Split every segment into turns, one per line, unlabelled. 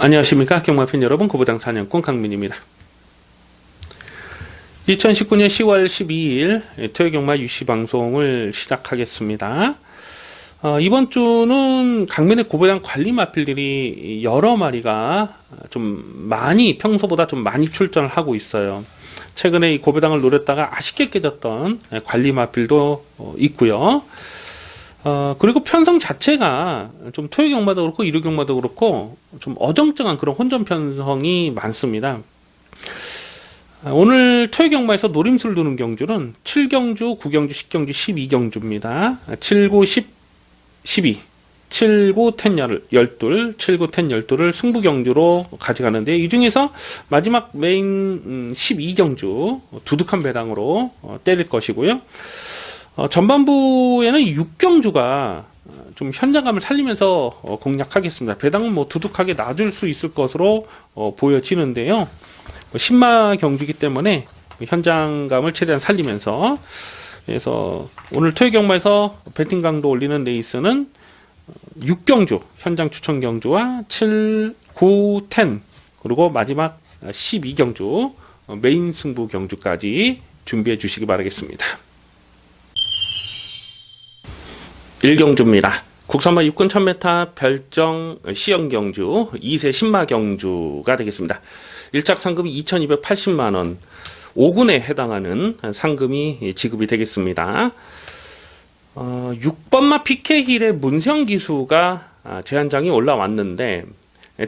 안녕하십니까 경마팬 여러분, 고부당 사냥꾼 강민입니다. 2019년 10월 12일 토요경마 유시 방송을 시작하겠습니다. 이번 주는 강민의 고부당 관리 마필들이 여러 마리가 평소보다 좀 많이 출전을 하고 있어요. 최근에 이 고부당을 노렸다가 아쉽게 깨졌던 관리 마필도 있고요. 그리고 편성 자체가 좀 토요경마도 그렇고 일요경마도 그렇고 좀 어정쩡한 그런 혼전 편성이 많습니다. 오늘 토요경마에서 노림수를 두는 경주는 7경주, 9경주, 10경주, 12경주입니다. 7, 9, 10, 12, 7, 9, 10, 12, 7, 9, 10, 12를 승부경주로 가져가는데, 이 중에서 마지막 메인 12경주 두둑한 배당으로 때릴 것이고요. 전반부에는 6경주가 좀 현장감을 살리면서 공략하겠습니다. 배당은 뭐 두둑하게 놔줄 수 있을 것으로 보여지는데요. 신마 경주이기 때문에 현장감을 최대한 살리면서, 그래서 오늘 토요경마에서 배팅 강도 올리는 레이스는 6경주 현장 추천 경주와 7, 9, 10 그리고 마지막 12경주 메인 승부 경주까지 준비해 주시기 바라겠습니다. 1경주입니다. 국산마 6군 1000m 별정 시연경주 2세 신마경주가 되겠습니다. 1작 상금이 2280만원, 5군에 해당하는 상금이 지급이 되겠습니다. 6번마 PK힐의 문성기수가 제한장이 올라왔는데,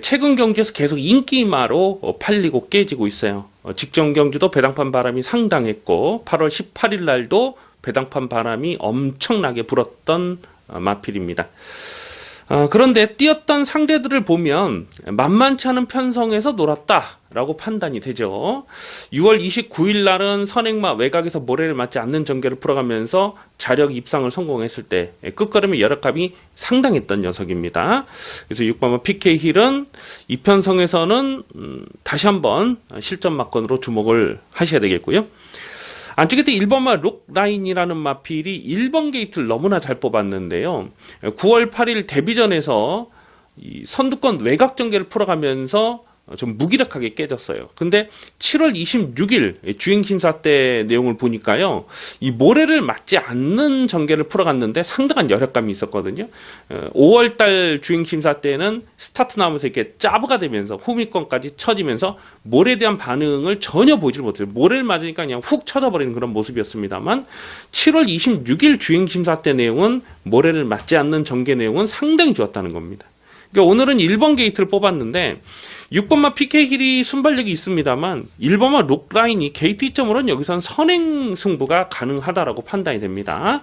최근 경주에서 계속 인기마로 팔리고 깨지고 있어요. 직전 경주도 배당판 바람이 상당했고 8월 18일 날도 배당판 바람이 엄청나게 불었던 마필입니다. 그런데 뛰었던 상대들을 보면 만만치 않은 편성에서 놀았다라고 판단이 되죠. 6월 29일 날은 선행마 외곽에서 모래를 맞지 않는 전개를 풀어가면서 자력 입상을 성공했을 때 끝걸음의 여력감이 상당했던 녀석입니다. 그래서 6번마 PK힐은 이 편성에서는 다시 한번 실전 막건으로 주목을 하셔야 되겠고요. 안쪽에 1번마 록라인이라는 마필이 1번 게이트를 너무나 잘 뽑았는데요. 9월 8일 데뷔전에서 이 선두권 외곽 전개를 풀어가면서 좀 무기력하게 깨졌어요. 근데 7월 26일 주행심사 때 내용을 보니까요, 이 모래를 맞지 않는 전개를 풀어갔는데 상당한 여력감이 있었거든요. 5월달 주행심사 때는 스타트 나오면서 이렇게 짜부가 되면서 후미권까지 쳐지면서 모래에 대한 반응을 전혀 보질 못해요. 모래를 맞으니까 그냥 훅 쳐져버리는 그런 모습이었습니다만, 7월 26일 주행심사 때 내용은 모래를 맞지 않는 전개 내용은 상당히 좋았다는 겁니다. 그러니까 오늘은 1번 게이트를 뽑았는데 6번마 PK힐이 순발력이 있습니다만 1번마 록라인이 게이트 이점으로는 여기선 선행 승부가 가능하다라고 판단이 됩니다.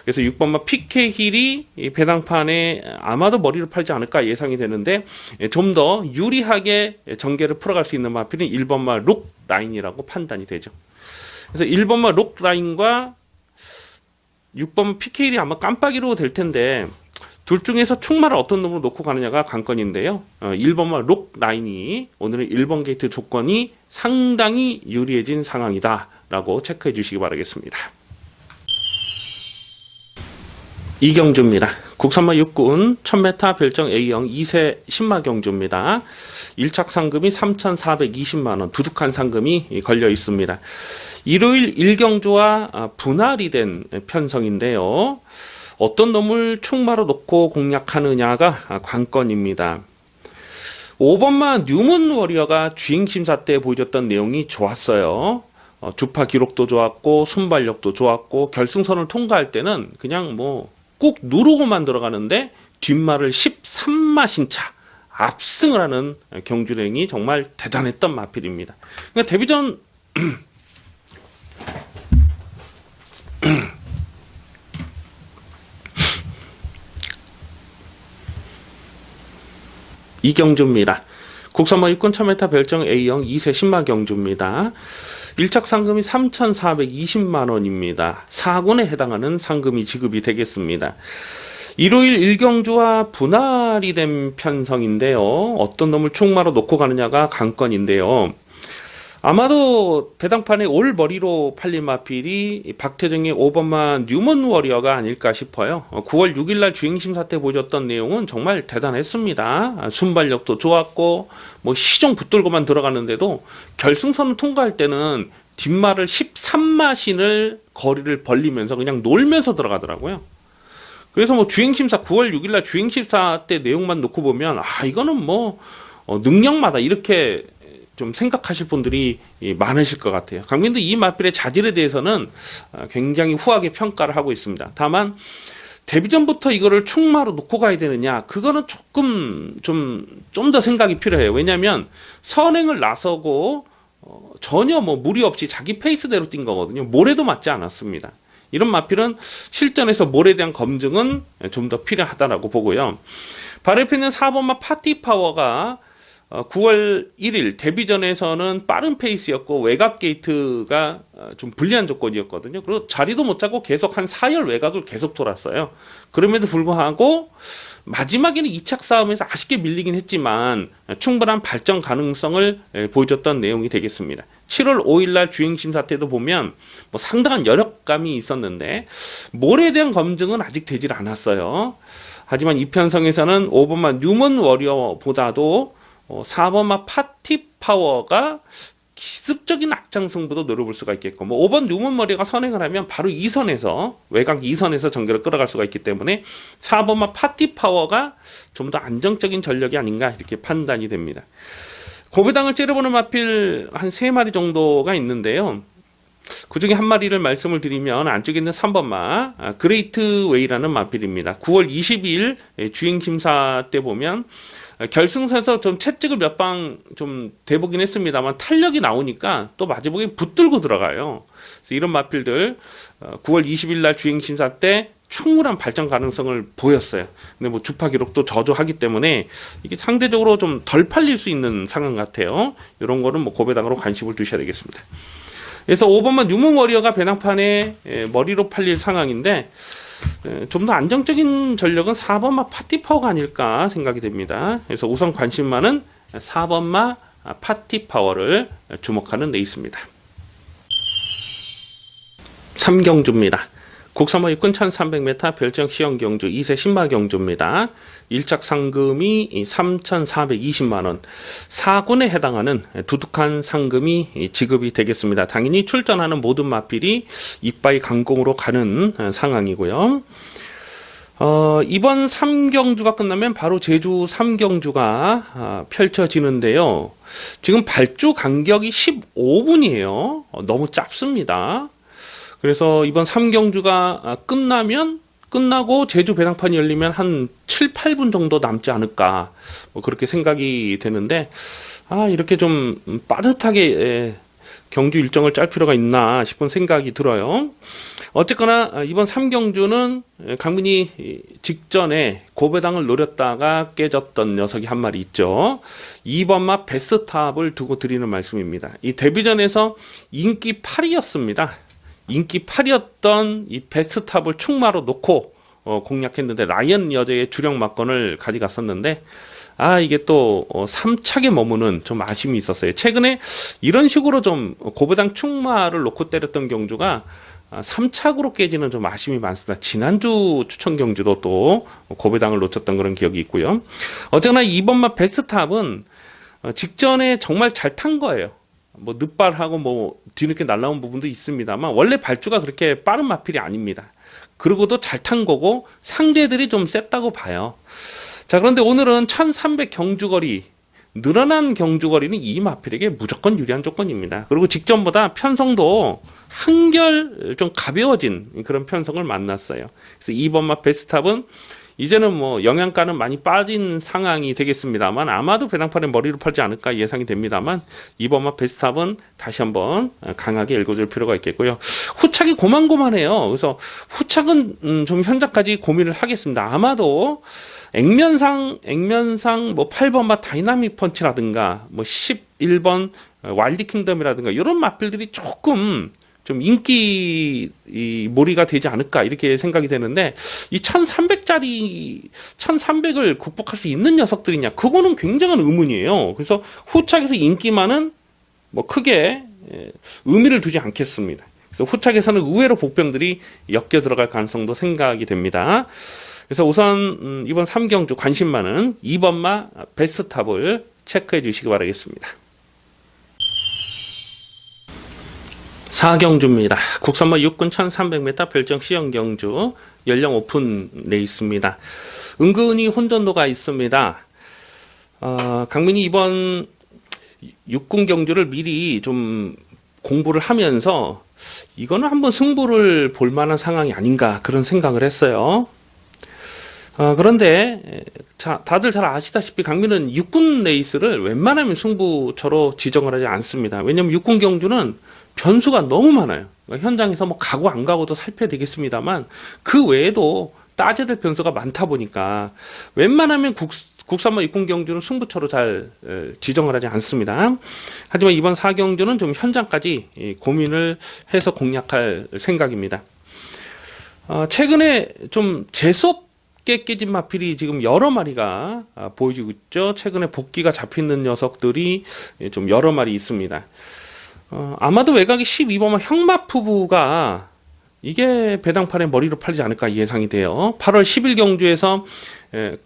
그래서 6번마 PK힐이 배당판에 아마도 머리를 팔지 않을까 예상이 되는데, 좀 더 유리하게 전개를 풀어갈 수 있는 마필은 1번마 록라인이라고 판단이 되죠. 그래서 1번마 록라인과 6번마 PK힐이 아마 깜빡이로 될 텐데, 둘 중에서 충마를 어떤 놈으로 놓고 가느냐가 관건인데요. 1번마 록라인이 오늘은 1번 게이트 조건이 상당히 유리해진 상황이다 라고 체크해 주시기 바라겠습니다. 2경주입니다. 국산마 6군 1000m 별정 A형 2세 신마 경주입니다. 1착 상금이 3,420만원, 두둑한 상금이 걸려 있습니다. 일요일 1경주와 분할이 된 편성인데요. 어떤 놈을 충마로 놓고 공략하느냐가 관건입니다. 5번마 뉴문 워리어가 주행심사 때 보여줬던 내용이 좋았어요. 주파 기록도 좋았고 순발력도 좋았고, 결승선을 통과할 때는 그냥 뭐 꾹 누르고만 들어가는데 뒷말을 13마 신차 압승을 하는 경주행이 정말 대단했던 마필입니다. 그러니까 데뷔전 이경주입니다. 국산마 6군 1000m 별정 A형 2세 신마 경주입니다. 1착 상금이 3,420만원입니다. 4군에 해당하는 상금이 지급이 되겠습니다. 일요일 1경주와 분할이 된 편성인데요. 어떤 놈을 충마로 놓고 가느냐가 관건인데요. 아마도 배당판에 올 머리로 팔린 마필이 박태정의 5번마 뉴먼 워리어가 아닐까 싶어요. 9월 6일날 주행심사 때 보여줬던 내용은 정말 대단했습니다. 순발력도 좋았고 뭐 시종 붙들고만 들어갔는데도 결승선을 통과할 때는 뒷말을 13마신을 거리를 벌리면서 그냥 놀면서 들어가더라고요. 그래서 뭐 주행심사 9월 6일날 주행심사 때 내용만 놓고 보면 이거는 뭐 능력마다 이렇게 좀 생각하실 분들이 많으실 것 같아요. 강민도 이 마필의 자질에 대해서는 굉장히 후하게 평가를 하고 있습니다. 다만 데뷔전부터 이거를 충마로 놓고 가야 되느냐, 그거는 조금 좀 더 생각이 필요해요. 왜냐하면 선행을 나서고 전혀 뭐 무리 없이 자기 페이스대로 뛴 거거든요. 모래도 맞지 않았습니다. 이런 마필은 실전에서 모래에 대한 검증은 좀 더 필요하다라고 보고요. 발표는 4번마 파티파워가 9월 1일 데뷔전에서는 빠른 페이스였고 외곽 게이트가 좀 불리한 조건이었거든요. 그리고 자리도 못 잡고 계속 한 4열 외곽을 계속 돌았어요. 그럼에도 불구하고 마지막에는 2착 싸움에서 아쉽게 밀리긴 했지만 충분한 발전 가능성을 보여줬던 내용이 되겠습니다. 7월 5일날 주행심사 때도 보면 뭐 상당한 여력감이 있었는데 몰에 대한 검증은 아직 되질 않았어요. 하지만 이 편성에서는 5번마 뉴먼 워리어보다도 4번마 파티 파워가 기습적인 악장 승부도 노려볼 수가 있겠고, 뭐 5번 뉴먼 워리어가 선행을 하면 바로 2선에서 외곽 2선에서 전개를 끌어갈 수가 있기 때문에 4번마 파티 파워가 좀 더 안정적인 전력이 아닌가 이렇게 판단이 됩니다. 고배당을 째려보는 마필 한 3마리 정도가 있는데요. 그 중에 한 마리를 말씀을 드리면 안쪽에 있는 3번마 그레이트 웨이라는 마필입니다. 9월 22일 주행심사 때 보면 결승선에서 좀 채찍을 몇 방 좀 대보긴 했습니다만 탄력이 나오니까 또 마지막에 붙들고 들어가요. 그래서 이런 마필들 9월 20일 날 주행심사 때 충분한 발전 가능성을 보였어요. 근데 뭐 주파 기록도 저조하기 때문에 이게 상대적으로 좀 덜 팔릴 수 있는 상황 같아요. 이런 거는 뭐 고배당으로 관심을 두셔야 되겠습니다. 그래서 5번만 뉴먼 워리어가 배당판에 머리로 팔릴 상황인데 좀 더 안정적인 전력은 4번마 파티파워가 아닐까 생각이 됩니다. 그래서 우선 관심 많은 4번마 파티파워를 주목하는 데 있습니다. 3경주입니다. 국산모 입군 1300m 별정 시형 경주 2세 신마 경주입니다. 1착 상금이 3,420만원, 4군에 해당하는 두둑한 상금이 지급이 되겠습니다. 당연히 출전하는 모든 마필이 이빠이 강공으로 가는 상황이고요. 이번 3경주가 끝나면 바로 제주 3경주가 펼쳐지는데요. 지금 발주 간격이 15분이에요. 너무 짧습니다. 그래서 이번 3경주가 끝나고 제주 배당판이 열리면 한 7, 8분 정도 남지 않을까 뭐 그렇게 생각이 되는데 이렇게 좀 빠듯하게 경주 일정을 짤 필요가 있나 싶은 생각이 들어요. 어쨌거나 이번 3경주는 강민이 직전에 고배당을 노렸다가 깨졌던 녀석이 한 마리 있죠. 2번마 베스탑을 두고 드리는 말씀입니다. 이 데뷔전에서 인기 8위였습니다. 인기 8위였던 이 베스탑을 충마로 놓고 공략했는데 라이언 여제의 주력 막건을 가져갔었는데 이게 또 3착에 머무는 좀 아쉬움이 있었어요. 최근에 이런 식으로 좀 고배당 충마를 놓고 때렸던 경주가 3착으로 깨지는 좀 아쉬움이 많습니다. 지난주 추천 경주도 또 고배당을 놓쳤던 그런 기억이 있고요. 어쨌거나 이번만 베스탑은 직전에 정말 잘 탄 거예요. 뭐 늦발하고 뭐 뒤늦게 날라온 부분도 있습니다만 원래 발주가 그렇게 빠른 마필이 아닙니다. 그러고도 잘 탄 거고 상대들이 좀 셌다고 봐요. 자, 그런데 오늘은 1300 경주거리, 늘어난 경주거리는 이 마필에게 무조건 유리한 조건입니다. 그리고 직전보다 편성도 한결 좀 가벼워진 그런 편성을 만났어요. 그래서 2번마 베스탑은 이제는 뭐 영양가는 많이 빠진 상황이 되겠습니다만 아마도 배당판에 머리를 팔지 않을까 예상이 됩니다만 2번마 베스탑은 다시 한번 강하게 읽어줄 필요가 있겠고요. 후착이 고만고만해요. 그래서 후착은 좀 현재까지 고민을 하겠습니다. 아마도 액면상 뭐 8번마 다이나믹 펀치라든가 뭐 11번 와일드 킹덤이라든가 이런 마필들이 조금 좀 인기 몰이가 되지 않을까 이렇게 생각이 되는데 이 1300짜리 1300을 극복할 수 있는 녀석들이냐 그거는 굉장한 의문이에요. 그래서 후착에서 인기 많은 뭐 크게 의미를 두지 않겠습니다. 그래서 후착에서는 의외로 복병들이 엮여 들어갈 가능성도 생각이 됩니다. 그래서 우선 이번 3경주 관심 많은 2번마 베스트탑을 체크해 주시기 바라겠습니다. 4경주입니다. 국산마 육군 1300m 별정 시연경주 연령 오픈돼 있습니다. 은근히 혼돈도가 있습니다. 강민이 이번 육군 경주를 미리 좀 공부를 하면서 이거는 한번 승부를 볼 만한 상황이 아닌가 그런 생각을 했어요. 그런데 다들 잘 아시다시피 강민은 육군 레이스를 웬만하면 승부처로 지정을 하지 않습니다. 왜냐하면 육군 경주는 변수가 너무 많아요. 그러니까 현장에서 뭐 가고 안 가고도 살펴야 되겠습니다만 그 외에도 따져야 될 변수가 많다 보니까 웬만하면 국산마 육군 경주는 승부처로 잘 지정을 하지 않습니다. 하지만 이번 4경주는 좀 현장까지 고민을 해서 공략할 생각입니다. 최근에 좀 재수없게 깨진 마필이 지금 여러 마리가 보여지고 있죠. 최근에 복귀가 잡히는 녀석들이 좀 여러 마리 있습니다. 아마도 외곽이 12번마 형마푸부가 이게 배당판에 머리로 팔리지 않을까 예상이 돼요. 8월 10일 경주에서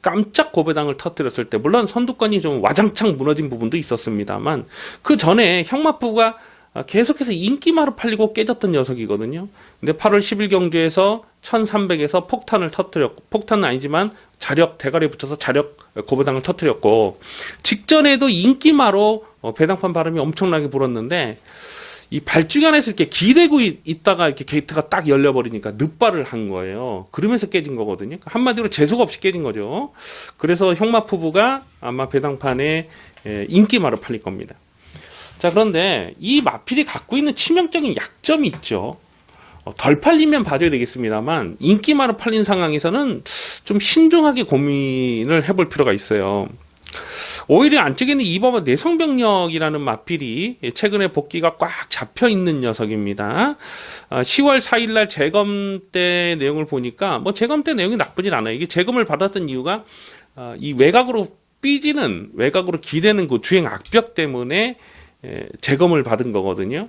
깜짝 고배당을 터뜨렸을 때 물론 선두권이 좀 와장창 무너진 부분도 있었습니다만 그 전에 형마푸부가 계속해서 인기마로 팔리고 깨졌던 녀석이거든요. 근데 8월 10일 경주에서 1300에서 폭탄을 터뜨렸고, 폭탄은 아니지만 자력 대가리에 붙여서 자력 고배당을 터뜨렸고, 직전에도 인기마로 배당판 바람이 엄청나게 불었는데 이 발주변에서 이렇게 기대고 있다가 이렇게 게이트가 딱 열려버리니까 늑발을 한 거예요. 그러면서 깨진 거거든요. 한마디로 재수가 없이 깨진 거죠. 그래서 형마푸부가 아마 배당판에 인기마로 팔릴 겁니다. 자, 그런데 이 마필이 갖고 있는 치명적인 약점이 있죠. 덜 팔리면 봐줘야 되겠습니다만 인기마로 팔린 상황에서는 좀 신중하게 고민을 해볼 필요가 있어요. 오히려 안쪽에는 2번마 내성병력이라는 마필이 최근에 복귀가 꽉 잡혀있는 녀석입니다. 10월 4일날 재검 때 내용을 보니까 뭐 재검 때 내용이 나쁘진 않아요. 이게 재검을 받았던 이유가 이 외곽으로 삐지는 외곽으로 기대는 그 주행 악벽 때문에 재검을 받은 거거든요.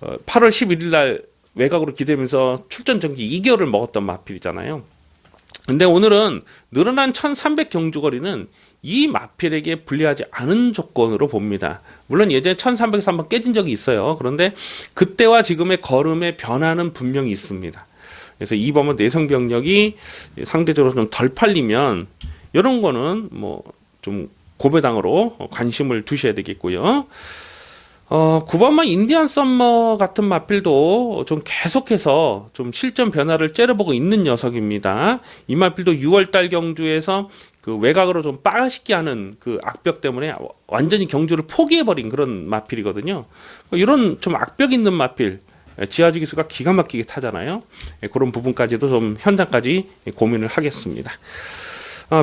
8월 11일날 외곽으로 기대면서 출전 정지 2개월을 먹었던 마필이잖아요. 근데 오늘은 늘어난 1300 경주거리는 이 마필에게 불리하지 않은 조건으로 봅니다. 물론 예전에 1300에서 한번 깨진 적이 있어요. 그런데 그때와 지금의 걸음의 변화는 분명히 있습니다. 그래서 2번은 내성병력이 상대적으로 좀 덜 팔리면 이런 거는 뭐 좀 고배당으로 관심을 두셔야 되겠고요. 9번만 인디안 썸머 같은 마필도 좀 계속해서 좀 실전 변화를 째려보고 있는 녀석입니다. 이 마필도 6월달 경주에서 그 외곽으로 좀 빠식게 하는 그 악벽 때문에 완전히 경주를 포기해버린 그런 마필이거든요. 이런 좀 악벽 있는 마필, 지하주 기수가 기가 막히게 타잖아요. 그런 부분까지도 좀 현장까지 고민을 하겠습니다.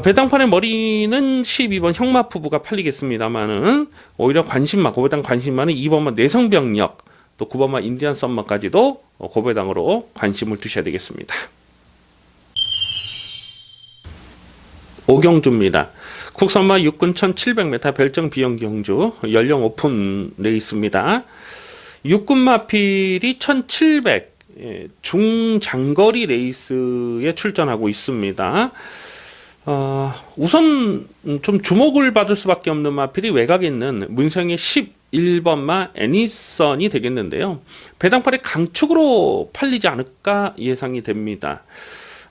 배당판의 머리는 12번 형마푸부가 팔리겠습니다만은 오히려 고배당 관심 많은 2번만 내성병력 또 9번만 인디안 썸머까지도 고배당으로 관심을 두셔야 되겠습니다. 5경주입니다. 국산마 육군 1700m 별정 비용 경주 연령 오픈 레이스입니다. 육군 마필이 1700 중장거리 레이스에 출전하고 있습니다. 우선 좀 주목을 받을 수밖에 없는 마필이 외곽에 있는 문성의 11번마 애니선이 되겠는데요. 배당팔이 강축으로 팔리지 않을까 예상이 됩니다.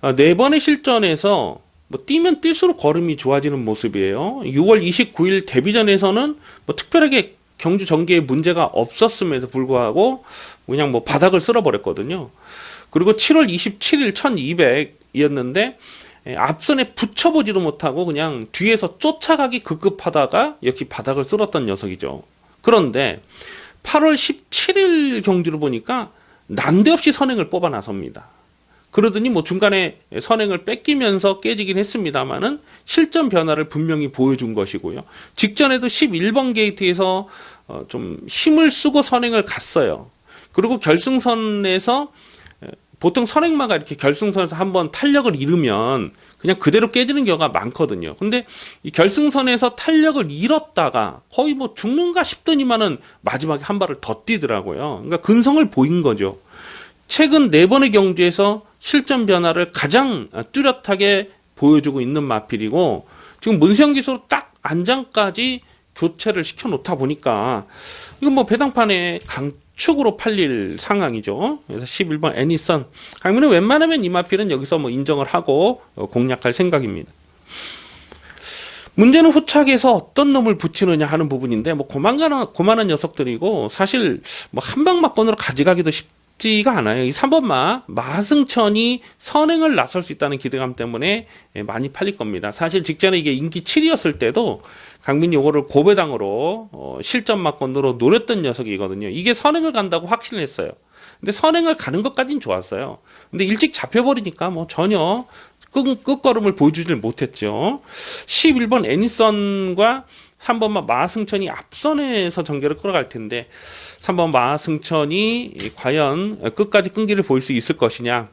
4번의 실전에서 뭐 뛰면 뛸수록 걸음이 좋아지는 모습이에요. 6월 29일 데뷔전에서는 뭐 특별하게 경주 전개에 문제가 없었음에도 불구하고 그냥 뭐 바닥을 쓸어버렸거든요. 그리고 7월 27일 1200이었는데 앞선에 붙여보지도 못하고 그냥 뒤에서 쫓아가기 급급하다가 역시 바닥을 쓸었던 녀석이죠. 그런데 8월 17일 경주를 보니까 난데없이 선행을 뽑아 나섭니다. 그러더니 뭐 중간에 선행을 뺏기면서 깨지긴 했습니다만은 실전 변화를 분명히 보여준 것이고요. 직전에도 11번 게이트에서 좀 힘을 쓰고 선행을 갔어요. 그리고 결승선에서 보통 선행마가 이렇게 결승선에서 한번 탄력을 잃으면 그냥 그대로 깨지는 경우가 많거든요. 근데 이 결승선에서 탄력을 잃었다가 거의 뭐 죽는가 싶더니만은 마지막에 한 발을 더 뛰더라고요. 그러니까 근성을 보인 거죠. 최근 4번의 경주에서 실전 변화를 가장 뚜렷하게 보여주고 있는 마필이고, 지금 문세영 기수로 딱 안장까지 교체를 시켜 놓다 보니까 이건 뭐 배당판에 강축으로 팔릴 상황이죠. 그래서 11번 애니선 강민은 웬만하면 이 마필은 여기서 뭐 인정을 하고 공략할 생각입니다. 문제는 후착에서 어떤 놈을 붙이느냐 하는 부분인데, 뭐 고만한 녀석들이고 사실 뭐 한방막건으로 가져가기도 쉽지가 않아요. 이 3번 마승천이 선행을 나설 수 있다는 기대감 때문에 많이 팔릴 겁니다. 사실 직전에 이게 인기 7위였을 때도 강민이 요거를 고배당으로 실전 막건으로 노렸던 녀석이거든요. 이게 선행을 간다고 확신을 했어요. 근데 선행을 가는 것까진 좋았어요. 근데 일찍 잡혀버리니까 뭐 전혀 끝걸음을 보여주질 못했죠. 11번 애니선과 3번 마승천이 앞선에서 전개를 끌어갈 텐데, 3번 마승천이 과연 끝까지 끈기를 보일 수 있을 것이냐,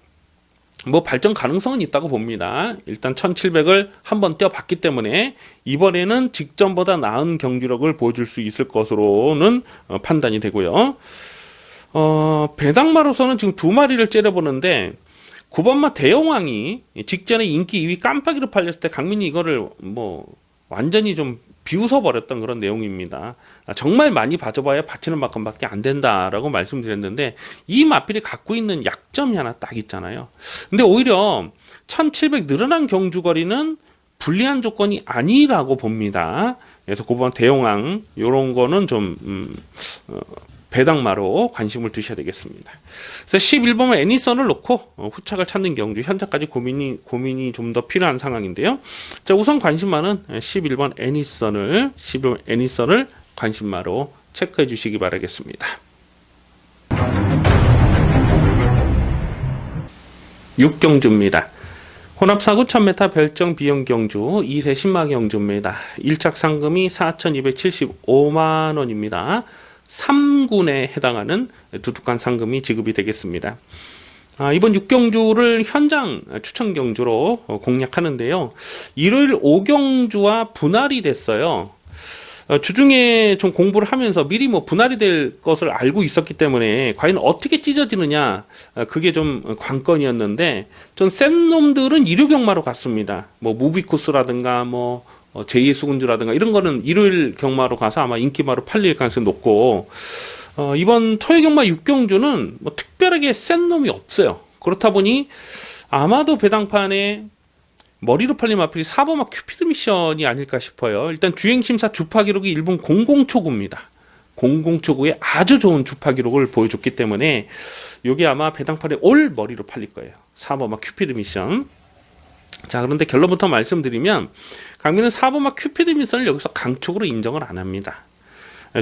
뭐 발전 가능성은 있다고 봅니다. 일단 1700을 한번 뛰어봤기 때문에 이번에는 직전보다 나은 경기력을 보여줄 수 있을 것으로는 판단이 되고요. 배당마로서는 지금 2마리를 째려보는데, 9번마 대영왕이 직전에 인기 2위 깜빡이로 팔렸을 때 강민이 이거를 뭐 완전히 좀 비웃어 버렸던 그런 내용입니다. 정말 많이 봐줘봐야 받치는 만큼밖에 안 된다라고 말씀드렸는데, 이 마필이 갖고 있는 약점이 하나 딱 있잖아요. 근데 오히려 1700 늘어난 경주거리는 불리한 조건이 아니라고 봅니다. 그래서 9번 대영왕 요런 거는 좀 배당마로 관심을 두셔야 되겠습니다. 그래서 11번은 애니선을 놓고 후착을 찾는 경주, 현재까지 고민이 좀 더 필요한 상황인데요. 자, 우선 관심마는 11번 애니선을 관심마로 체크해 주시기 바라겠습니다. 6경주입니다. 혼합사고 1000m 별정 비용 경주 2세 신마 경주입니다. 1착 상금이 4,275만원입니다. 3군에 해당하는 두둑한 상금이 지급이 되겠습니다. 이번 6경주를 현장 추천 경주로 공략하는데요. 일요일 5경주와 분할이 됐어요. 주중에 좀 공부를 하면서 미리 뭐 분할이 될 것을 알고 있었기 때문에 과연 어떻게 찢어지느냐, 그게 좀 관건이었는데, 좀 센 놈들은 일요 경마로 갔습니다. 뭐 무비코스라든가 뭐 제2의 수군주라든가 이런 거는 일요일 경마로 가서 아마 인기마로 팔릴 가능성이 높고, 이번 토요 경마 6경주는 뭐 특별하게 센 놈이 없어요. 그렇다 보니 아마도 배당판에 머리로 팔린 마필이 4번마 큐피드 미션이 아닐까 싶어요. 일단 주행심사 주파 기록이 1분 00초구입니다. 00초구에 아주 좋은 주파 기록을 보여줬기 때문에 이게 아마 배당판에 올 머리로 팔릴 거예요. 4번마 큐피드 미션. 자, 그런데 결론부터 말씀드리면 강민은 4번마 큐피드 미션을 여기서 강축으로 인정을 안 합니다.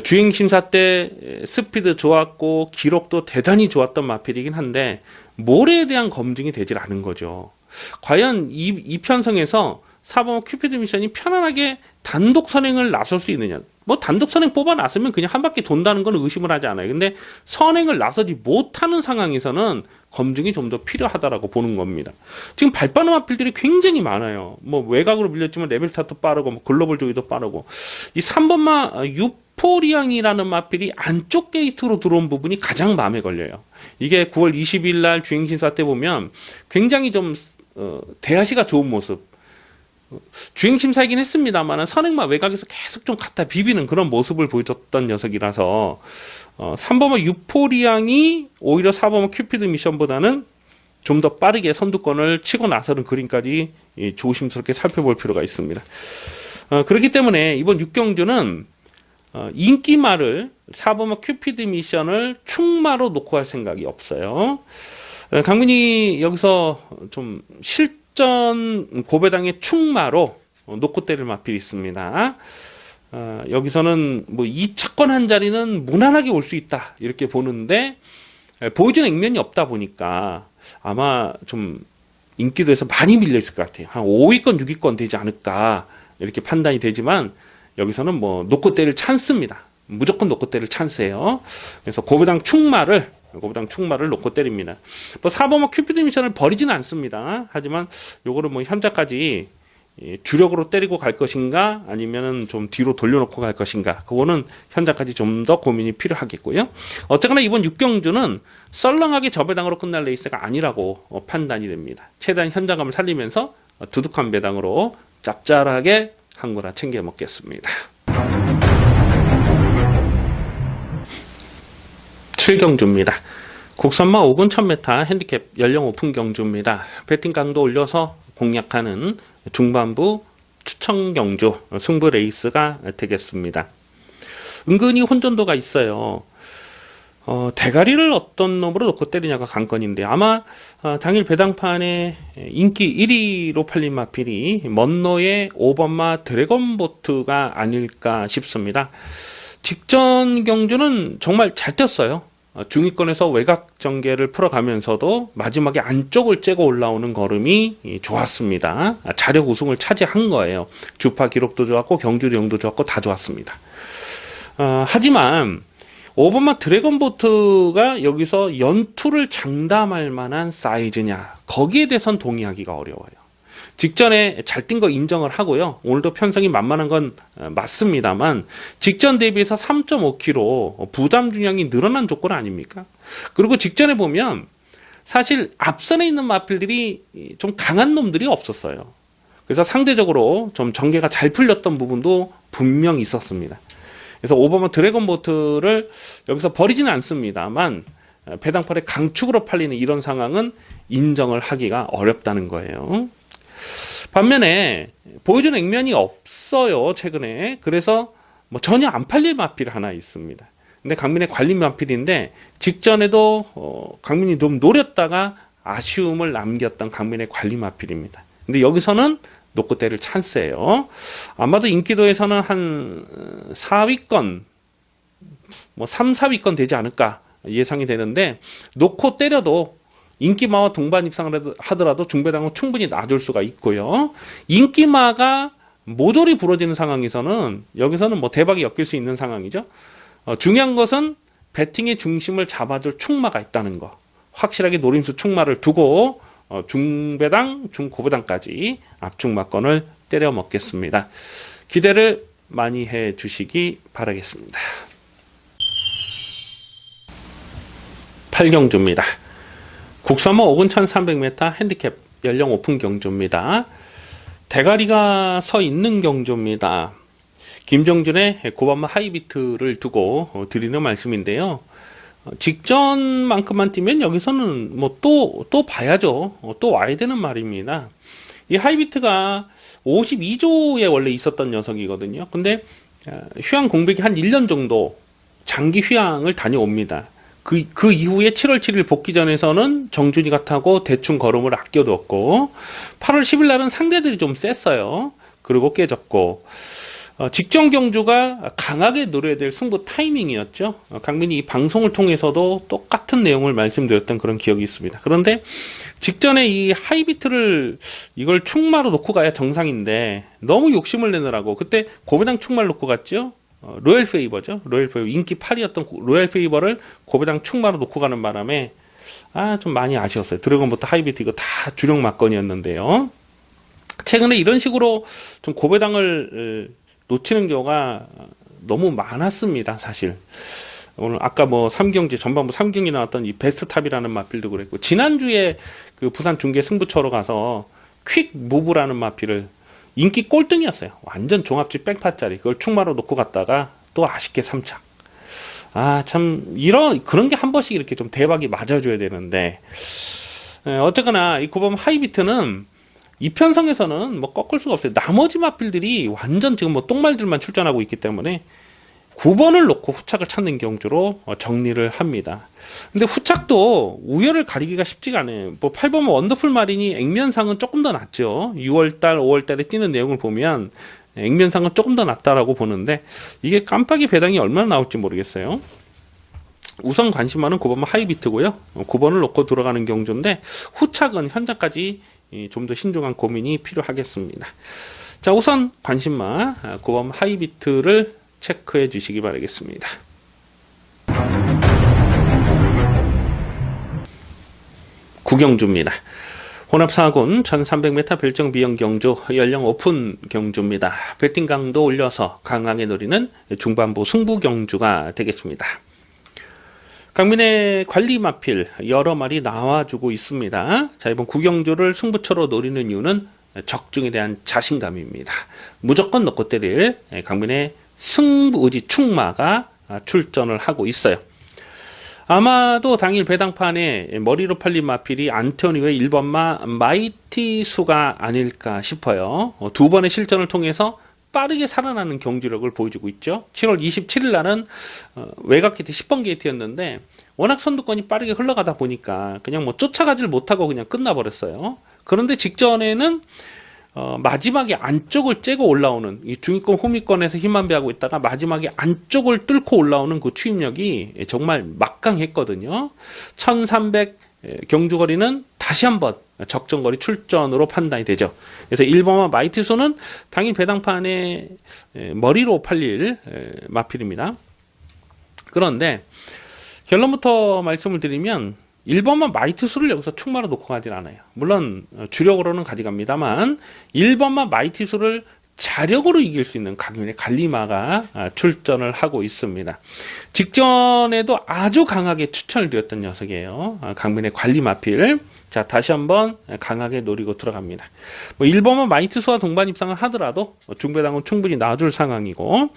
주행심사 때 스피드 좋았고 기록도 대단히 좋았던 마필이긴 한데 모래에 대한 검증이 되질 않은 거죠. 과연 이 편성에서 4번 큐피드 미션이 편안하게 단독 선행을 나설 수 있느냐. 뭐 단독 선행 뽑아놨으면 그냥 한 바퀴 돈다는 건 의심을 하지 않아요. 근데 선행을 나서지 못하는 상황에서는 검증이 좀 더 필요하다라고 보는 겁니다. 지금 발빠른 마필들이 굉장히 많아요. 뭐 외곽으로 밀렸지만 레벨 스타트 빠르고 뭐 글로벌 조이도 빠르고, 이 3번마 유포리앙이라는 마필이 안쪽 게이트로 들어온 부분이 가장 마음에 걸려요. 이게 9월 20일 날 주행심사 때 보면 굉장히 좀 대하시가 좋은 모습, 주행심사이긴 했습니다만 선행마 외곽에서 계속 좀 갖다 비비는 그런 모습을 보여줬던 녀석이라서 3번마 유포리앙이 오히려 4번마 큐피드 미션보다는 좀 더 빠르게 선두권을 치고 나서는 그림까지 조심스럽게 살펴볼 필요가 있습니다. 그렇기 때문에 이번 6경주는 인기마를 4번마 큐피드 미션을 충마로 놓고 할 생각이 없어요. 강민이 여기서 좀 실전 고배당의 충마로 놓고 때릴 마필이 있습니다. 여기서는 뭐 2차권 한 자리는 무난하게 올 수 있다 이렇게 보는데, 보여주는 액면이 없다 보니까 아마 좀 인기도에서 많이 밀려 있을 것 같아요. 한 5위권 6위권 되지 않을까 이렇게 판단이 되지만, 여기서는 뭐 놓고 때릴 찬스입니다. 무조건 놓고 때릴 찬스예요. 그래서 고배당 충마를 고배당 충마를 놓고 때립니다. 뭐 4번마 큐피드 미션을 버리지는 않습니다. 하지만 요거를 뭐 현자까지 주력으로 때리고 갈 것인가 아니면은 좀 뒤로 돌려놓고 갈 것인가, 그거는 현자까지 좀 더 고민이 필요하겠고요. 어쨌거나 이번 6경주는 썰렁하게 저배당으로 끝날 레이스가 아니라고 판단이 됩니다. 최대한 현장감을 살리면서 두둑한 배당으로 짭짤하게 한 거라 챙겨 먹겠습니다. 7경주입니다. 국산마 5군 1000m 핸디캡 연령 오픈 경주입니다. 배팅 강도 올려서 공략하는 중반부 추천 경주 승부 레이스가 되겠습니다. 은근히 혼돈도가 있어요. 대가리를 어떤 놈으로 놓고 때리냐가 관건인데, 아마 당일 배당판에 인기 1위로 팔린 마필이 먼노의 5번마 드래곤보트가 아닐까 싶습니다. 직전 경주는 정말 잘 뛰었어요. 중위권에서 외곽 전개를 풀어가면서도 마지막에 안쪽을 째고 올라오는 걸음이 좋았습니다. 자력 우승을 차지한 거예요. 주파 기록도 좋았고 경주 내용도 좋았고 다 좋았습니다. 하지만 5번마 드래곤보트가 여기서 연투를 장담할 만한 사이즈냐, 거기에 대해선 동의하기가 어려워요. 직전에 잘 뛴 거 인정을 하고요. 오늘도 편성이 만만한 건 맞습니다만 직전 대비해서 3.5kg 부담 중량이 늘어난 조건 아닙니까? 그리고 직전에 보면 사실 앞선에 있는 마필들이 좀 강한 놈들이 없었어요. 그래서 상대적으로 좀 전개가 잘 풀렸던 부분도 분명 있었습니다. 그래서 5번마 드래곤보트를 여기서 버리지는 않습니다만 배당팔에 강축으로 팔리는 이런 상황은 인정을 하기가 어렵다는 거예요. 반면에 보여주는 액면이 없어요, 최근에. 그래서 뭐 전혀 안 팔릴 마필 하나 있습니다. 근데 강민의 관리 마필인데 직전에도 강민이 좀 노렸다가 아쉬움을 남겼던 강민의 관리 마필입니다. 근데 여기서는 놓고 때릴 찬스예요. 아마도 인기도에서는 한 4위권, 뭐 3, 4위권 되지 않을까 예상이 되는데, 놓고 때려도 인기마와 동반 입상을 하더라도 중배당은 충분히 놔줄 수가 있고요. 인기마가 모조리 부러지는 상황에서는 여기서는 뭐 대박이 엮일 수 있는 상황이죠. 중요한 것은 배팅의 중심을 잡아줄 충마가 있다는 거. 확실하게 노림수 충마를 두고 중배당, 중고배당까지 압축마권을 때려 먹겠습니다. 기대를 많이 해 주시기 바라겠습니다. 8경주입니다. 국산마 5군 1300m 핸디캡 연령 오픈 경주입니다. 대가리가 서 있는 경주입니다. 김정준의 고반마 하이비트를 두고 드리는 말씀인데요. 직전만큼만 뛰면 여기서는 뭐 또 봐야죠. 또 와야 되는 말입니다. 이 하이비트가 52조에 원래 있었던 녀석이거든요. 근데 휴양 공백이 한 1년 정도 장기 휴양을 다녀옵니다. 그 이후에 7월 7일 복귀전에서는 정준이가 타고 대충 걸음을 아껴뒀고 8월 10일 날은 상대들이 좀 셌어요. 그리고 깨졌고 직전 경주가 강하게 노려야 될 승부 타이밍이었죠. 강민이 이 방송을 통해서도 똑같은 내용을 말씀드렸던 그런 기억이 있습니다. 그런데 직전에 이 하이비트를 이걸 충마로 놓고 가야 정상인데 너무 욕심을 내느라고 그때 고배당 충마를 놓고 갔죠. 로얄 페이버죠. 로얄 페이버 인기 8위였던 로얄 페이버를 고배당 충마로 놓고 가는 바람에 좀 많이 아쉬웠어요. 드래곤부터 하이비트 이거 다 주력 막건이었는데요. 최근에 이런 식으로 좀 고배당을 놓치는 경우가 너무 많았습니다, 사실. 오늘 아까 뭐 3경기 전반부 3경기 나왔던 이 베스트탑이라는 마필도 그랬고, 지난주에 그 부산 중계 승부처로 가서 퀵 무브라는 마필을 인기 꼴등이었어요. 완전 종합지 백파짜리 그걸 충마로 놓고 갔다가 또 아쉽게 3착. 참 그런 게 한 번씩 이렇게 좀 대박이 맞아줘야 되는데, 어쨌거나 이 고범 하이비트는 이편성에서는 뭐 꺾을 수가 없어요. 나머지 마필들이 완전 지금 뭐 똥말들만 출전하고 있기 때문에 9번을 놓고 후착을 찾는 경주로 정리를 합니다. 근데 후착도 우열을 가리기가 쉽지가 않아요. 뭐 8번 원더풀 마린이 액면상은 조금 더 낫죠. 6월달, 5월달에 뛰는 내용을 보면 액면상은 조금 더 낫다라고 보는데 이게 깜빡이 배당이 얼마나 나올지 모르겠어요. 우선 관심만은 9번 하이비트고요. 9번을 놓고 들어가는 경주인데 후착은 현장까지 좀 더 신중한 고민이 필요하겠습니다. 자, 우선 관심마 9번 하이비트를 체크해 주시기 바라겠습니다. 구경주입니다. 혼합 4군 1300m 별정 비영 경주 연령 오픈 경주입니다. 배팅 강도 올려서 강하게 노리는 중반부 승부 경주가 되겠습니다. 강민의 관리 마필 여러 마리 나와주고 있습니다. 자, 이번 구경주를 승부처로 노리는 이유는 적중에 대한 자신감입니다. 무조건 넣고 때릴 강민의 승부의지 충마가 출전을 하고 있어요. 아마도 당일 배당판에 머리로 팔린 마필이 안토니오의 1번마 마이티수가 아닐까 싶어요. 두 번의 실전을 통해서 빠르게 살아나는 경주력을 보여주고 있죠. 7월 27일 날은 외곽 게이트 10번 게이트였는데 워낙 선두권이 빠르게 흘러가다 보니까 그냥 뭐 쫓아가질 못하고 그냥 끝나버렸어요. 그런데 직전에는 마지막에 안쪽을 째고 올라오는 이 중위권 후미권에서 힘만 배하고 있다가 마지막에 안쪽을 뚫고 올라오는 그 추임력이 정말 막강했거든요. 1300 경주거리는 다시 한번 적정거리 출전으로 판단이 되죠. 그래서 1번마 마이티소는 당일 배당판에 머리로 팔릴 마필입니다. 그런데 결론부터 말씀을 드리면 1번만 마이티수를 여기서 충마로 놓고 가진 않아요. 물론 주력으로는 가져갑니다만 1번만 마이티수를 자력으로 이길 수 있는 강민의 갈리마가 출전을 하고 있습니다. 직전에도 아주 강하게 추천을 드렸던 녀석이에요. 강민의 관리마필. 자, 다시 한번 강하게 노리고 들어갑니다. 뭐 1번만 마이티수와 동반 입상을 하더라도 중배당은 충분히 놔줄 상황이고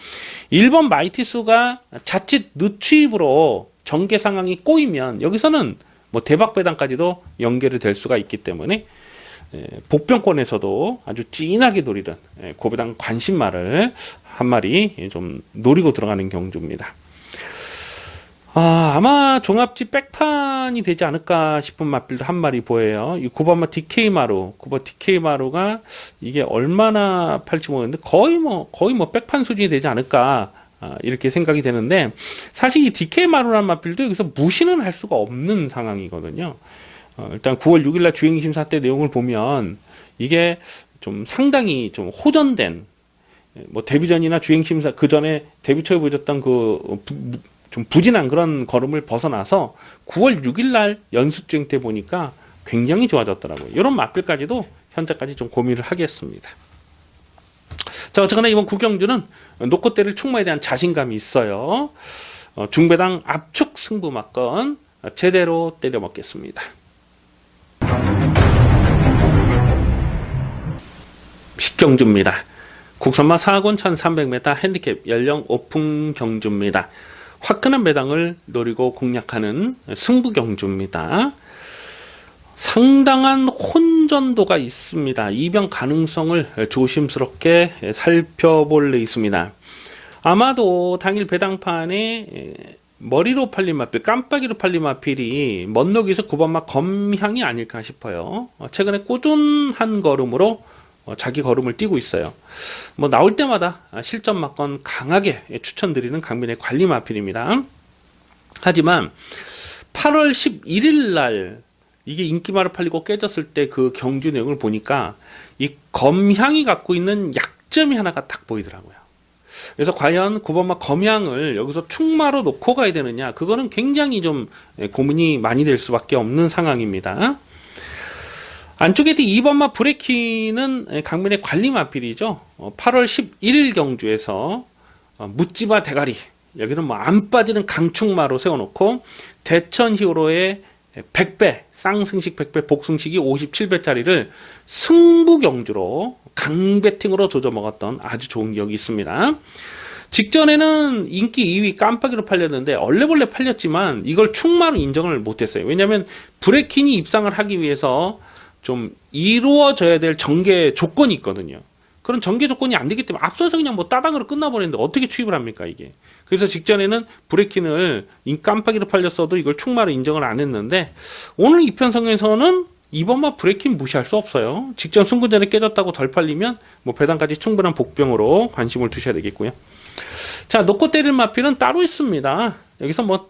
1번 마이티수가 자칫 늦추입으로 전개 상황이 꼬이면 여기서는 뭐 대박 배당까지도 연결이 될 수가 있기 때문에 복병권에서도 아주 진하게 노리던 고배당 관심마를 한 마리 좀 노리고 들어가는 경주입니다. 아마 종합지 백판이 되지 않을까 싶은 마필도 한 마리 보여요. 이 9번마 DK마루, 9번 DK마루가 이게 얼마나 팔지 모르겠는데 거의 뭐 백판 수준이 되지 않을까. 이렇게 생각이 되는데 사실 이 DK마루라는 마필도 여기서 무시는 할 수가 없는 상황이거든요. 일단 9월 6일날 주행심사 때 내용을 보면 이게 좀 상당히 좀 호전된 뭐 데뷔전이나 주행심사 그 전에 데뷔 초에 보여줬던 그 좀 부진한 그런 걸음을 벗어나서 9월 6일날 연습주행 때 보니까 굉장히 좋아졌더라고요. 이런 마필까지도 현재까지 좀 고민을 하겠습니다. 자, 어쨌거나 이번 구경주는 놓고 때릴 충마에 대한 자신감이 있어요. 중배당 압축 승부 막건 제대로 때려 먹겠습니다. 식경주입니다. 국선마 4군 1300m 핸디캡 연령 오픈 경주입니다. 화끈한 배당을 노리고 공략하는 승부 경주입니다. 상당한 혼전도가 있습니다. 이변 가능성을 조심스럽게 살펴볼 래 있습니다. 아마도 당일 배당판에 머리로 팔린 마필, 깜빡이로 팔린 마필이 먼너기에서 9번마 검향이 아닐까 싶어요. 최근에 꾸준한 걸음으로 자기 걸음을 띄고 있어요. 뭐 나올 때마다 실전 막건 강하게 추천드리는 강민의 관리 마필입니다. 하지만 8월 11일 날 이게 인기마로 팔리고 깨졌을 때 그 경주 내용을 보니까 이 검향이 갖고 있는 약점이 하나가 딱 보이더라고요. 그래서 과연 9번마 검향을 여기서 충마로 놓고 가야 되느냐, 그거는 굉장히 좀 고민이 많이 될 수밖에 없는 상황입니다. 안쪽에 2번마 브레키는 강민의 관리 마필이죠. 8월 11일 경주에서 묻지마 대가리, 여기는 뭐 안 빠지는 강충마로 세워놓고 대천 히어로의 100배 쌍승식 100배 복승식이 57배짜리를 승부 경주로 강배팅으로 조져 먹었던 아주 좋은 기억이 있습니다. 직전에는 인기 2위 깜빡이로 팔렸는데 얼레벌레 팔렸지만 이걸 충마로 인정을 못했어요. 왜냐하면 브레킨이 입상을 하기 위해서 좀 이루어져야 될 전개 조건이 있거든요. 그런 전개 조건이 안 되기 때문에 앞서서 그냥 뭐 따당으로 끝나버리는데 어떻게 투입을 합니까 이게. 그래서 직전에는 브레이킹을 깜빡이로 팔렸어도 이걸 충마로 인정을 안 했는데 오늘 이 편성에서는 2번마 브레이킹 무시할 수 없어요. 직전 승부전에 깨졌다고 덜 팔리면 뭐 배당까지 충분한 복병으로 관심을 두셔야 되겠고요. 자, 놓고 때릴 마필은 따로 있습니다. 여기서 뭐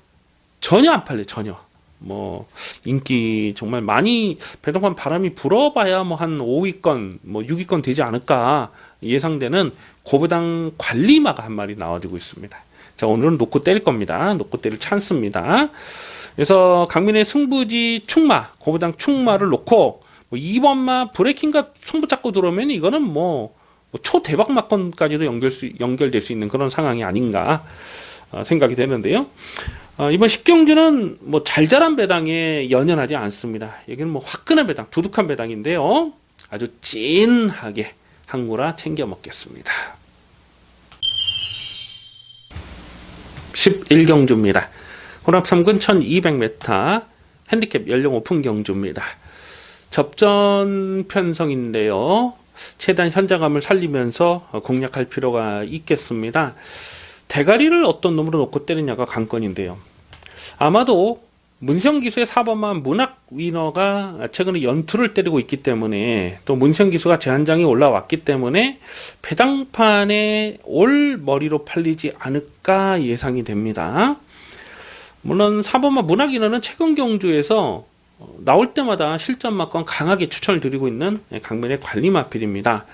전혀 안 팔려요. 전혀. 뭐 인기 정말 많이 배당판 바람이 불어봐야 뭐 한 5위권 뭐 6위권 되지 않을까 예상되는 고배당 관리마가 한 마리 나와주고 있습니다. 자, 오늘은 놓고 때릴 겁니다. 놓고 때릴 찬스입니다. 그래서 강민의 승부지 충마, 고부장 충마를 놓고 뭐 2번마 브레이킹과 승부 잡고 들어오면 이거는 뭐 초대박 막건까지도 연결될 수 있는 그런 상황이 아닌가 생각이 되는데요. 이번 10경주는 뭐 잘잘한 배당에 연연하지 않습니다. 여기는 뭐 화끈한 배당, 두둑한 배당인데요. 아주 찐하게 한구라 챙겨 먹겠습니다. 11경주입니다. 혼합 3군 1200m 핸디캡 연령 오픈 경주입니다. 접전 편성인데요. 최대한 현장감을 살리면서 공략할 필요가 있겠습니다. 대가리를 어떤 놈으로 놓고 때리냐가 관건인데요. 아마도 문성기수의 4번만 문학 위너가 최근에 연투를 때리고 있기 때문에 또 문성기수가 제한장이 올라왔기 때문에 배당판에 올 머리로 팔리지 않을까 예상이 됩니다. 물론 4번만 문학 위너는 최근 경주에서 나올 때마다 실전 막건 강하게 추천을 드리고 있는 강민의 관리 마필입니다.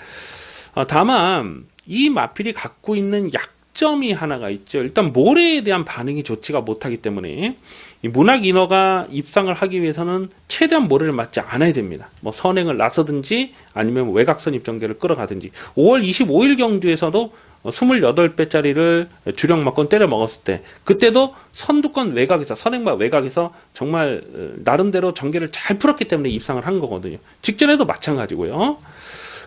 다만 이 마필이 갖고 있는 약점이 하나가 있죠. 일단 모래에 대한 반응이 좋지가 못하기 때문에 이 문학 인어가 입상을 하기 위해서는 최대한 모래를 맞지 않아야 됩니다. 뭐 선행을 나서든지 아니면 외곽선 입전개를 끌어가든지 5월 25일 경주에서도 28배짜리를 주력 막건 때려 먹었을 때 그때도 선두권 외곽에서 선행막 외곽에서 정말 나름대로 전개를 잘 풀었기 때문에 입상을 한 거거든요. 직전에도 마찬가지고요.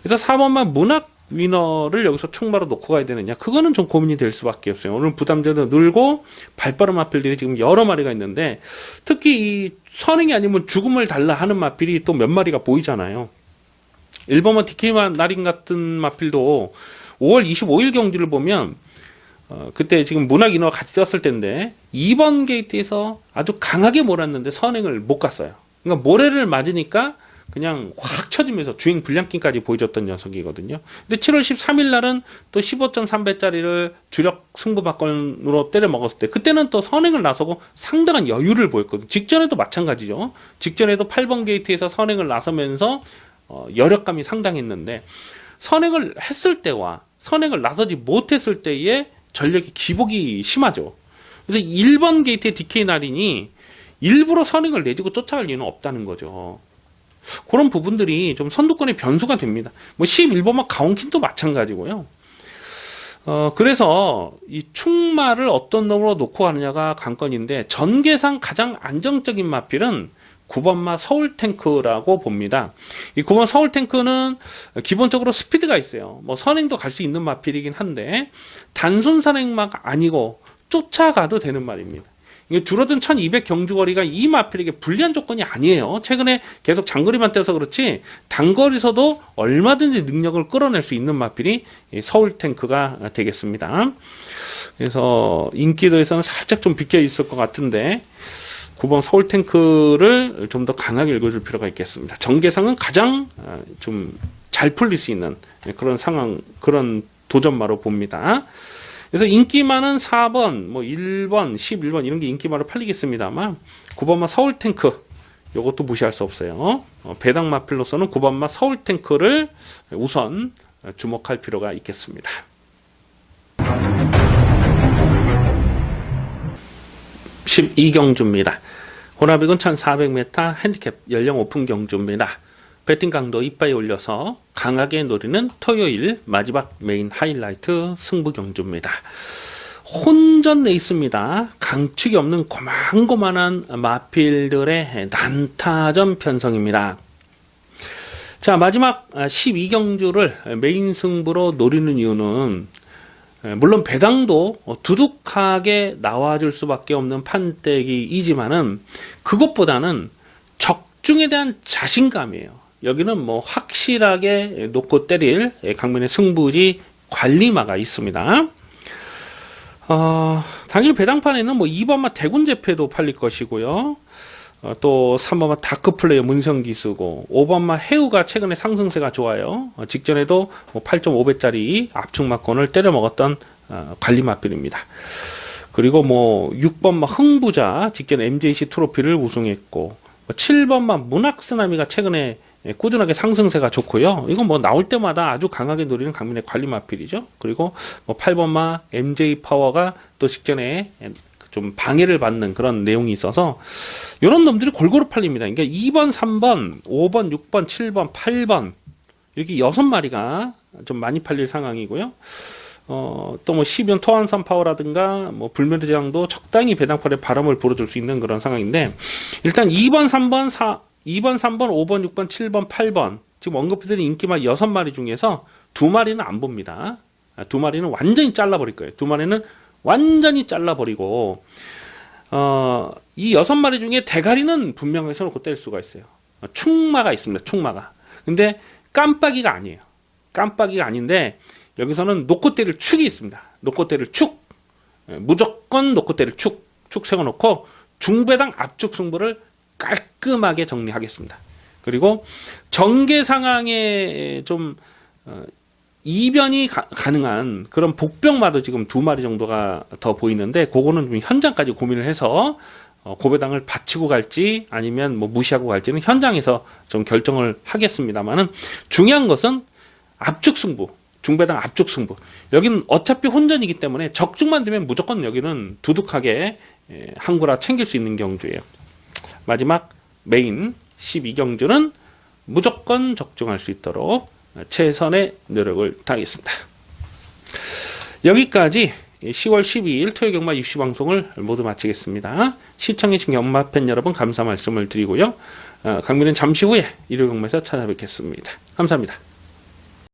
그래서 4번만 문학 위너를 여기서 충마로 놓고 가야 되느냐, 그거는 좀 고민이 될 수밖에 없어요. 오늘 부담제도 늘고 발빠른 마필들이 지금 여러 마리가 있는데 특히 이 선행이 아니면 죽음을 달라 하는 마필이 또 몇 마리가 보이잖아요. 1번만 디케이만 나린 같은 마필도 5월 25일 경주를 보면 그때 지금 문학 인어가 같이 뛰었을 텐데 2번 게이트에서 아주 강하게 몰았는데 선행을 못 갔어요. 그러니까 모래를 맞으니까 그냥 확 쳐지면서 주행 불량킹까지 보여줬던 녀석이거든요. 근데 7월 13일 날은 또 15.3배짜리를 주력 승부박건으로 때려 먹었을 때 그때는 또 선행을 나서고 상당한 여유를 보였거든요. 직전에도 마찬가지죠. 직전에도 8번 게이트에서 선행을 나서면서 여력감이 상당했는데 선행을 했을 때와 선행을 나서지 못했을 때의 전력이 기복이 심하죠. 그래서 1번 게이트의 DK 나린이 일부러 선행을 내주고 쫓아갈 이유는 없다는 거죠. 그런 부분들이 좀 선두권의 변수가 됩니다. 뭐 11번만 가온킨도 마찬가지고요. 그래서 이 충마를 어떤 놈으로 놓고 가느냐가 관건인데 전개상 가장 안정적인 마필은 9번마 서울탱크라고 봅니다. 이 9번 서울탱크는 기본적으로 스피드가 있어요. 뭐 선행도 갈 수 있는 마필이긴 한데 단순 선행막 아니고 쫓아가도 되는 말입니다. 이게 줄어든 1200 경주거리가 이 마필에게 불리한 조건이 아니에요. 최근에 계속 장거리만 뛰어서 그렇지 단거리에서도 얼마든지 능력을 끌어낼 수 있는 마필이 서울탱크가 되겠습니다. 그래서 인기도에서는 살짝 좀 비껴 있을 것 같은데 9번 서울탱크를 좀 더 강하게 읽어줄 필요가 있겠습니다. 전개상은 가장 좀 잘 풀릴 수 있는 그런 상황, 그런 도전마로 봅니다. 그래서 인기만은 4번, 뭐 1번, 11번 이런 게 인기마로 팔리겠습니다만 9번마 서울탱크 이것도 무시할 수 없어요. 배당 마필로서는 9번마 서울탱크를 우선 주목할 필요가 있겠습니다. 12경주입니다. 혼합이군 1400m 핸디캡 연령 오픈 경주입니다. 배팅 강도 이빠이 올려서 강하게 노리는 토요일 마지막 메인 하이라이트 승부 경주입니다. 혼전 레이스입니다. 강축이 없는 고만고만한 마필들의 난타전 편성입니다. 자, 마지막 12경주를 메인 승부로 노리는 이유는 물론 배당도 두둑하게 나와줄 수밖에 없는 판때기이지만은 그것보다는 적중에 대한 자신감이에요. 여기는 뭐 확실하게 놓고 때릴 강민의 승부지 관리마가 있습니다. 당일 배당판에는 뭐 2번마 대군제패도 팔릴 것이고요. 또 3번마 다크플레이어 문성기수고 5번마 해우가 최근에 상승세가 좋아요. 직전에도 8.5배짜리 압축막건을 때려 먹었던 관리마필입니다. 그리고 뭐 6번마 흥부자 직전 MJC 트로피를 우승했고 7번마 문학쓰나미가 최근에 꾸준하게 상승세가 좋고요. 이건 뭐 나올 때마다 아주 강하게 노리는 강민의 관리 마필이죠. 그리고 뭐 8번마 MJ 파워가 또 직전에 좀 방해를 받는 그런 내용이 있어서 이런 놈들이 골고루 팔립니다. 그러니까 2번, 3번, 5번, 6번, 7번, 8번 이렇게 6마리가 좀 많이 팔릴 상황이고요. 또 뭐 12번 토안산파워라든가 뭐 불멸의장도 적당히 배당팔에 바람을 불어줄 수 있는 그런 상황인데, 일단 2번, 3번, 2번, 3번, 5번, 6번, 7번, 8번 지금 언급해드린 인기말 6마리 중에서 2마리는 안 봅니다. 2마리는 완전히 잘라버릴 거예요. 2마리는 완전히 잘라버리고, 이 6마리 중에 대가리는 분명하게 세놓고 뗄 수가 있어요. 충마가 있습니다. 충마가. 근데 깜빡이가 아니에요. 깜빡이가 아닌데 여기서는 놓고 때릴 축이 있습니다. 놓고 때릴 축. 무조건 놓고 때릴 축 세워놓고 중배당 압축 승부를 깔끔하게 정리하겠습니다. 그리고 전개 상황에 좀 이변이 가능한 그런 복병마도 지금 2마리 정도가 더 보이는데, 그거는 좀 현장까지 고민을 해서 고배당을 받치고 갈지 아니면 뭐 무시하고 갈지는 현장에서 좀 결정을 하겠습니다만은, 중요한 것은 압축 승부, 중배당 압축 승부. 여기는 어차피 혼전이기 때문에 적중만 되면 무조건 여기는 두둑하게 한구라 챙길 수 있는 경주예요. 마지막 메인 12경주는 무조건 적중할 수 있도록 최선의 노력을 다하겠습니다. 여기까지 10월 12일 토요경마 입시 방송을 모두 마치겠습니다. 시청해주신 경마팬 여러분 감사 말씀을 드리고요. 강민은 잠시 후에 일요경마에서 찾아뵙겠습니다. 감사합니다.